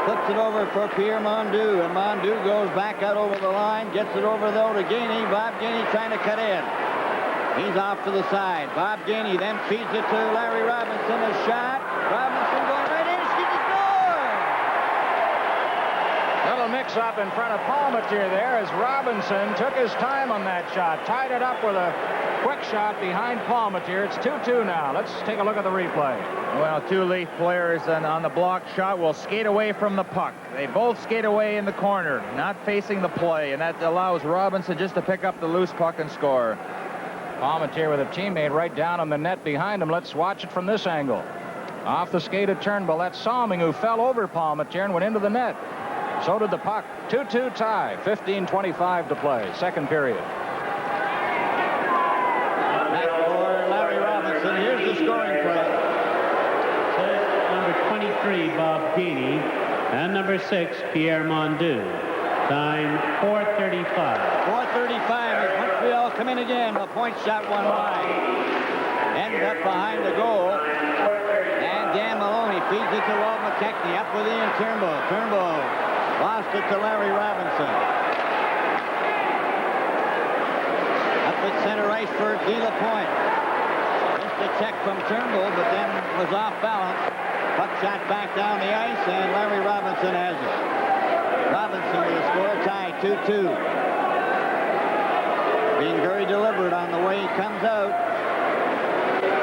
Puts it over for Pierre Mondu, and Mondu goes back out over the line. Gets it over, though, to Gainey. Bob Gainey trying to cut in. He's off to the side. Bob Gainey then feeds it to Larry Robinson. A shot. Robinson going right in. She scores! Little mix-up in front of Palmatier there as Robinson took his time on that shot. Tied it up with a quick shot behind Palmatier. It's 2-2 now. Let's take a look at the replay. Well, 2 Leaf players on the block shot will skate away from the puck. They both skate away in the corner, not facing the play, and that allows Robinson just to pick up the loose puck and score. Palmatier with a teammate right down on the net behind him. Let's watch it from this angle. Off the skate of Turnbull. That's Salming, who fell over Palmatier and went into the net. So did the puck. 2-2 tie. 15:25 to play. Second period. Back for Larry Robinson. Here's the scoring play. Number 23, Bob Gainey, and number 6, Pierre Mondu. Time 4:35. 4:35 as Montreal come in again. The point shot one wide. Ends up behind the goal. And Dan Maloney feeds it to Walt McKechnie. Up with Ian Turnbull. Turnbull lost it to Larry Robinson. Up at center ice for Guy Lapointe. Missed a check from Turnbull, but then was off balance. Puck shot back down the ice, and Larry Robinson has it. Robinson with a score tie, 2-2. Being very deliberate on the way he comes out.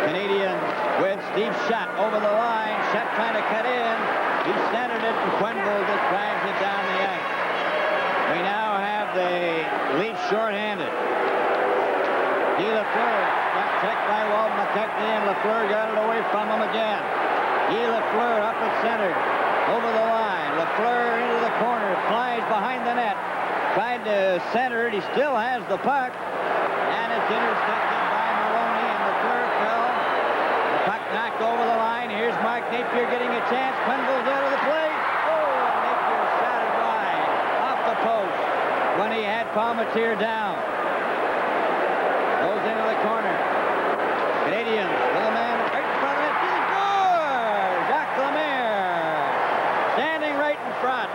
Canadian with Steve Shutt over the line. Shutt trying to cut in. He centered it, and Quenville just drives it down the ice. We now have the Leafs shorthanded. Guy Lafleur got checked by Walt McKechnie, and Lafleur got it away from him again. Guy Lafleur up at center. Over the line. Lafleur into the corner. Flies behind the net. Tried to center it. He still has the puck. And it's intercepted by Maloney, and Lafleur fell. The puck knocked over the line. Here's Mark Napier getting a chance. Quenville's out of the play. Oh, and Napier shot it wide off the post when he Palmatier down. Goes into the corner. Canadians with a man right in front of it. He scores! Jacques Lemaire standing right in front.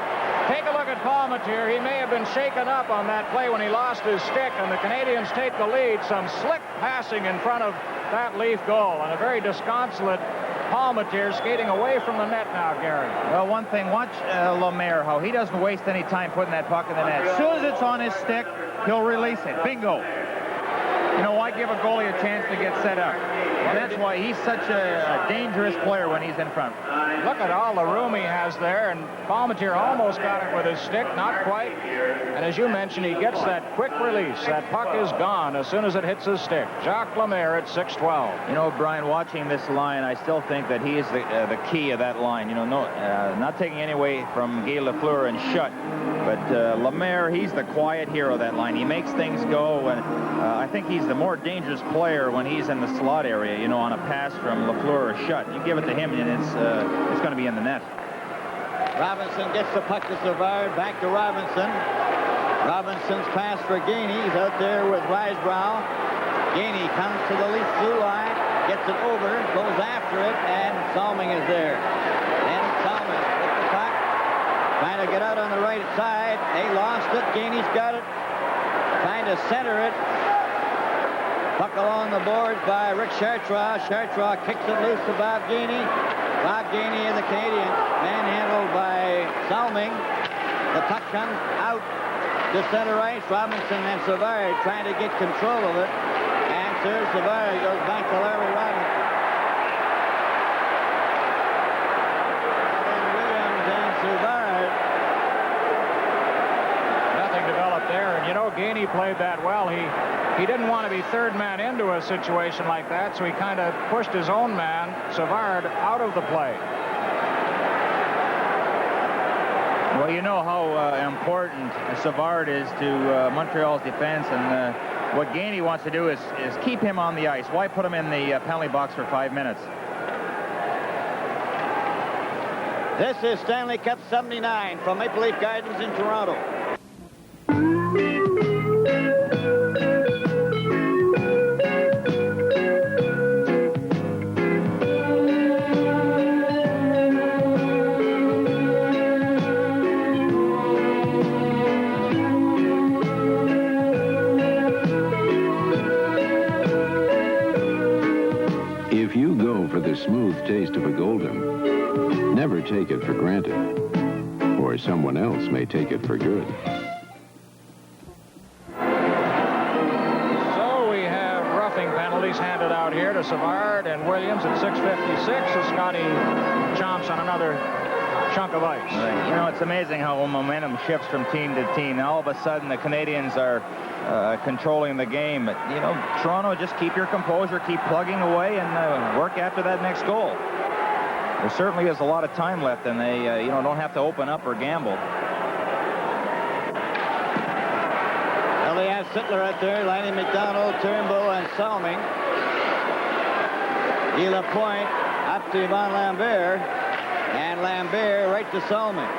Take a look at Palmatier. He may have been shaken up on that play when he lost his stick, and the Canadians take the lead. Some slick passing in front of that Leaf goal, and a very disconsolate Palmatier skating away from the net now, Gary. Well, one thing, watch Lemaire, how he doesn't waste any time putting that puck in the net. As soon as it's on his stick, he'll release it. Bingo. You know, why give a goalie a chance to get set up? And that's why he's such a dangerous player when he's in front. Look at all the room he has there, and Palmatier almost got it with his stick, not quite. And as you mentioned, he gets that quick release. That puck is gone as soon as it hits his stick. Jacques Lemaire at 6'12". You know, Brian, watching this line, I still think that he is the key of that line. You know, not taking any away from Guy Lafleur and Schutt, but Lemaire, he's the quiet hero of that line. He makes things go, and I think he's the more dangerous player when he's in the slot area, you know, on a pass from Lafleur or Schutt. You give it to him, and it's going to be in the net. Robinson gets the puck to Savard, back to Robinson. Robinson's pass for Gainey. He's out there with Risebrow. Gainey comes to the Leaf blue line, gets it over, goes after it, and Salming is there. And Salming with the puck, trying to get out on the right side. They lost it. Gainey's got it, trying to center it. Puck along the boards by Rick Chartrand. Chartrand kicks it loose to Bob Gainey. Bob Gainey of the Canadians, manhandled by Salming. The puck comes out to center ice. Robinson and Savard trying to get control of it. And Sir Savard goes back to Larry Robinson. And Williams and Savard. Nothing developed there, and you know, Gainey played that well. He didn't want to be third man into a situation like that, so he kind of pushed his own man, Savard, out of the play. Well, you know how important Savard is to Montreal's defense, and what Gainey wants to do is keep him on the ice. Why put him in the penalty box for 5 minutes? This is Stanley Cup 79 from Maple Leaf Gardens in Toronto. If you go for the smooth taste of a Golden, never take it for granted, or someone else may take it for good. So we have roughing penalties handed out here to Savard and Williams at 6:56 as Scotty chomps on another chunk of ice. Right. You know, it's amazing how momentum shifts from team to team. Now, all of a sudden, the Canadians are controlling the game. But, you know, Toronto, just keep your composure, keep plugging away, and work after that next goal. There certainly is a lot of time left, and they, you know, don't have to open up or gamble. Well, they have Sittler out there, Lanny McDonald, Turnbull, and Salming. Guy Lapointe up to Yvon Lambert, and Lambert right to Salming.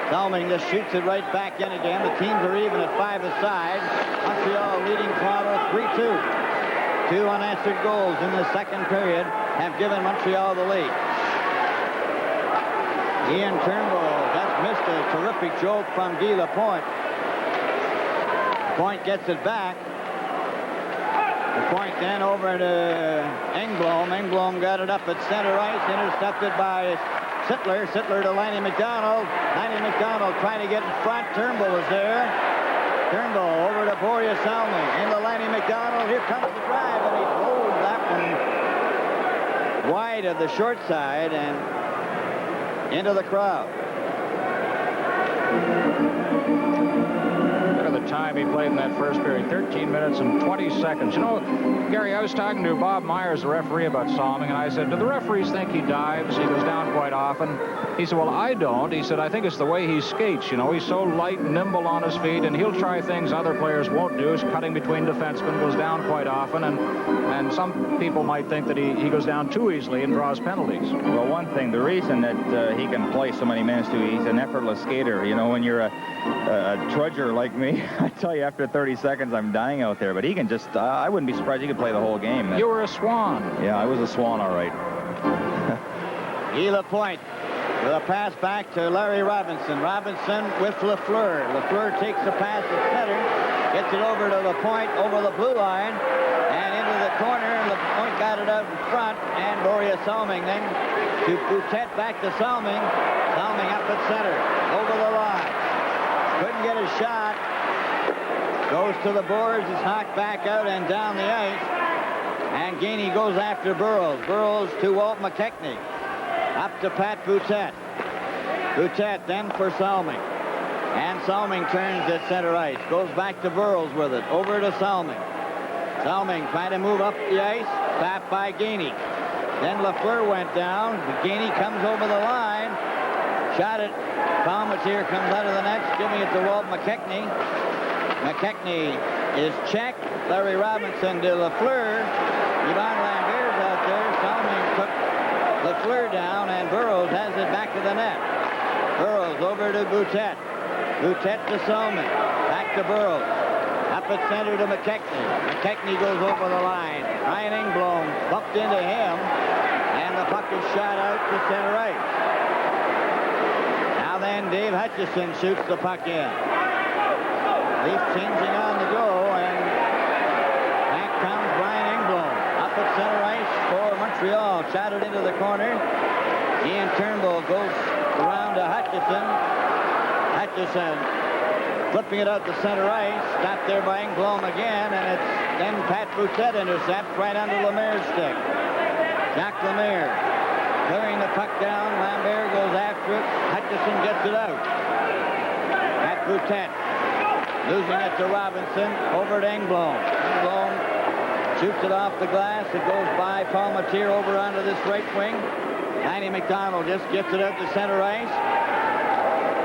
Salming just shoots it right back in again. The teams are even at 5 aside. Montreal leading Toronto 3-2. 2 unanswered goals in the second period have given Montreal the lead. Ian Turnbull just missed a terrific joke from Guy Lapointe. Point gets it back. The point then over to Engblom. Engblom got it up at center ice, intercepted by Sittler. Sittler to Lanny McDonald. Lanny McDonald trying to get in front. Turnbull is there. Turnbull over to Boreas Salming. Into Lanny McDonald. Here comes the drive, and he holds that one wide of the short side and into the crowd. Look at the time he played in that first period, 13 minutes and 20 seconds. You know, Gary, I was talking to Bob Myers, the referee, about Salming, and I said, do the referees think he dives? He goes down quite often. often. He said, well, I don't. He said, I think it's the way he skates. You know, he's so light and nimble on his feet, and he'll try things other players won't do. He's cutting between defensemen, goes down quite often, and some people might think that he goes down too easily and draws penalties. Well, one thing, the reason that he can play so many minutes, too, he's an effortless skater. You know, when you're a trudger like me, I tell you, after 30 seconds, I'm dying out there. But he can just, I wouldn't be surprised he could play the whole game. You were a Swan. Yeah, I was a Swan, all right. Guy Lapointe with a pass back to Larry Robinson. Robinson with Lafleur. Lafleur takes the pass at center, gets it over to Lapointe, over the blue line, and into the corner. Lapointe got it out in front, and Boria Salming then to Boutet, back to Salming. Salming up at center, over the line. Couldn't get a shot. Goes to the boards, is knocked back out and down the ice. And Gainey goes after Burroughs. Burroughs to Walt McKechnie. Up to Pat Boutet. Boutet then for Salming. And Salming turns at center ice. Goes back to Burroughs with it. Over to Salming. Salming trying to move up the ice. Tapped by Gainey. Then Lafleur went down. Gainey comes over the line. Shot it. Palmetier comes out of the net. Giving it to Walt McKechnie. McKechnie is checked. Larry Robinson to Lafleur. Yvonne Lambert's out there. Salming took Lafleur down, and Burroughs has it back to the net. Burroughs over to Boutet. Boutet to Salming. Back to Burroughs. Up at center to McKechnie. McKechnie goes over the line. Ryan Engblom bumped into him, and the puck is shot out to center ice. Now then, Dave Hutchison shoots the puck in. Leafs changing on the go, and back comes Brian Engblom. Up at center ice for Montreal. Shot it into the corner. Ian Turnbull goes around to Hutchison. Hutchison flipping it out to center ice. Stopped there by Engblom again, and it's then Pat Boutet intercepts right under Lemaire's stick. Jacques Lemaire clearing the puck down. Lambert goes after it. Hutchison gets it out. Pat Boutet losing it to Robinson. Over to Engblom. Engblom shoots it off the glass. It goes by Palmetier over onto this right wing. Lanny McDonald just gets it out to center ice.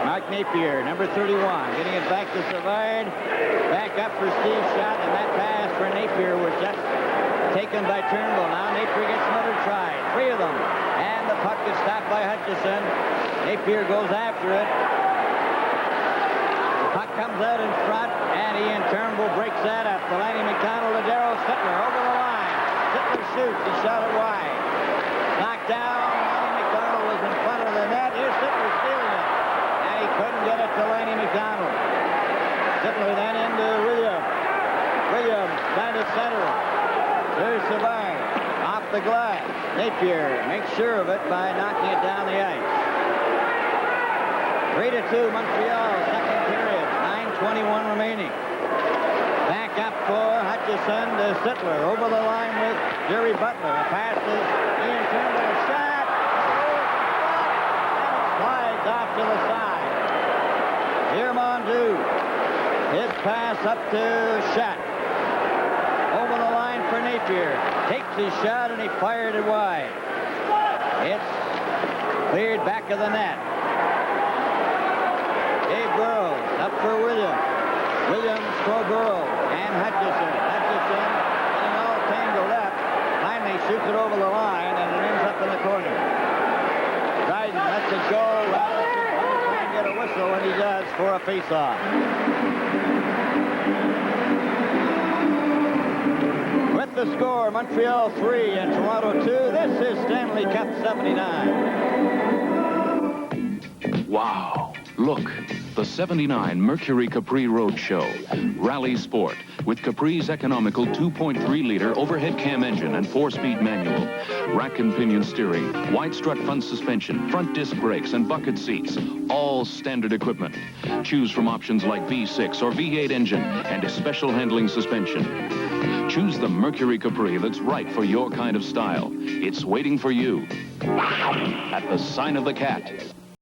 Mark Napier, number 31, getting it back to Savard. Back up for Steve Schott, and that pass for Napier was just taken by Turnbull. Now Napier gets another try. 3 of them. And the puck is stopped by Hutchison. Napier goes after it. Puck comes out in front, and Ian Turnbull breaks that up. To Lanny McDonald to Darryl Sittler over the line. Sittler shoots. He shot it wide. Knocked down. Lanny McDonald was in front of the net. Here's Sittler stealing it. And he couldn't get it to Lanny McDonald. Sittler then into William. William trying to center it. There's Savard. Off the glass. Napier makes sure of it by knocking it down the ice. 3-2 Montreal, second period. 9:21 remaining. Back up for Hutchison to Sittler. Over the line with Jerry Butler. A pass to Ian Turnbull. A shot. And it slides off to the side. Here Mondu. His pass up to Schott. Over the line for Napier. Takes his shot and he fired it wide. It's cleared back of the net. Dave Burroughs up for Williams. Williams for Burroughs and Hutchison. Hutchison getting all tangled up. Finally shoots it over the line and it ends up in the corner. Dryden lets it go. Robinson trying to get a whistle, and he does for a face-off. With the score, Montreal 3 and Toronto 2. This is Stanley Cup 79. Wow. Look, the 79 Mercury Capri Roadshow. Rally Sport with Capri's economical 2.3-liter overhead cam engine and 4-speed manual. Rack and pinion steering, wide strut front suspension, front disc brakes, and bucket seats. All standard equipment. Choose from options like V6 or V8 engine and a special handling suspension. Choose the Mercury Capri that's right for your kind of style. It's waiting for you at the Sign of the Cat.